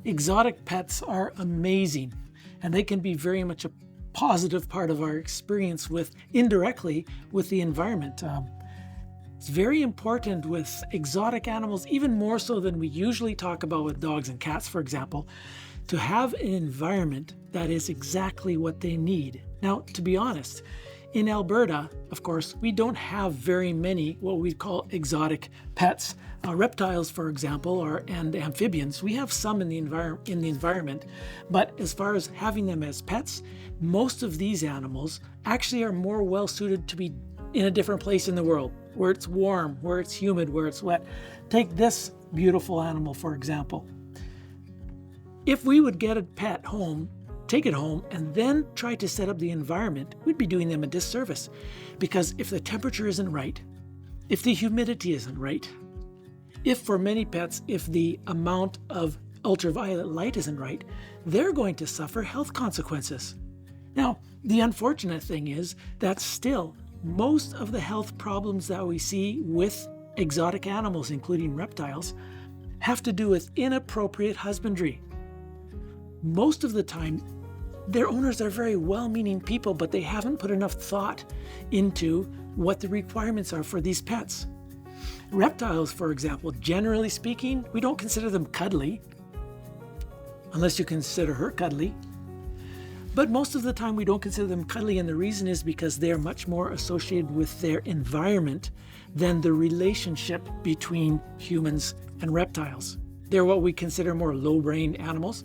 Exotic pets are amazing, and they can be very much a positive part of our experience indirectly with the environment. It's very important with exotic animals, even more so than we usually talk about with dogs and cats, for example, to have an environment that is exactly what they need. Now, to be honest, in Alberta, of course, we don't have very many what we call exotic pets. Reptiles, for example, and amphibians. We have some in the environment, but as far as having them as pets, most of these animals actually are more well suited to be in a different place in the world, where it's warm, where it's humid, where it's wet. Take this beautiful animal, for example. If we would get a pet home, take it home, and then try to set up the environment, we'd be doing them a disservice. Because if the temperature isn't right, if the humidity isn't right, if for many pets, if the amount of ultraviolet light isn't right, they're going to suffer health consequences. Now, the unfortunate thing is that still, most of the health problems that we see with exotic animals, including reptiles, have to do with inappropriate husbandry. Most of the time, their owners are very well-meaning people, but they haven't put enough thought into what the requirements are for these pets. Reptiles, for example, generally speaking, we don't consider them cuddly, unless you consider her cuddly. But most of the time we don't consider them cuddly, and the reason is because they're much more associated with their environment than the relationship between humans and reptiles. They're what we consider more low-brain animals,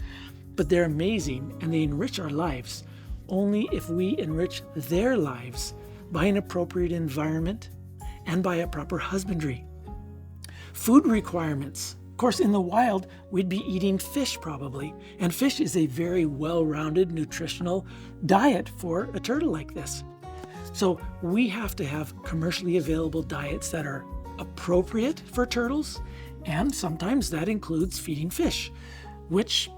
but they're amazing and they enrich our lives only if we enrich their lives by an appropriate environment and by a proper husbandry. Food requirements. Of course, in the wild, we'd be eating fish probably, and fish is a very well-rounded nutritional diet for a turtle like this. So we have to have commercially available diets that are appropriate for turtles, and sometimes that includes feeding fish, which,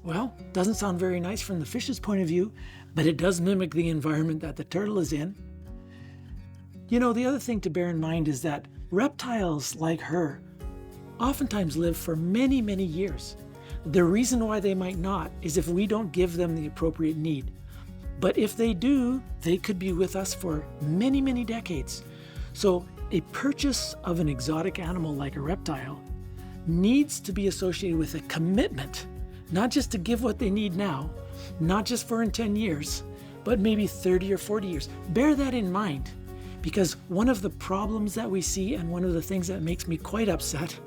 well, doesn't sound very nice from the fish's point of view, but it does mimic the environment that the turtle is in. You know, the other thing to bear in mind is that reptiles like her oftentimes live for many, many years. The reason why they might not is if we don't give them the appropriate need. But if they do, they could be with us for many, many decades. So a purchase of an exotic animal like a reptile needs to be associated with a commitment, not just to give what they need now, not just for in 10 years, but maybe 30 or 40 years. Bear that in mind, because one of the problems that we see, and one of the things that makes me quite upset,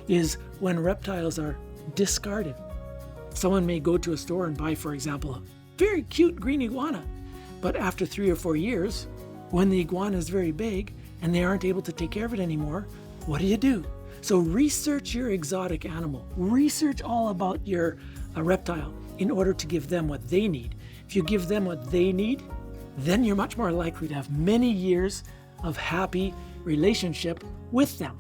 is when reptiles are discarded. Someone may go to a store and buy, for example, a very cute green iguana, but after 3 or 4 years, when the iguana is very big and they aren't able to take care of it anymore, what do? So research your exotic animal. Research all about your reptile in order to give them what they need. If you give them what they need, then you're much more likely to have many years of happy relationship with them.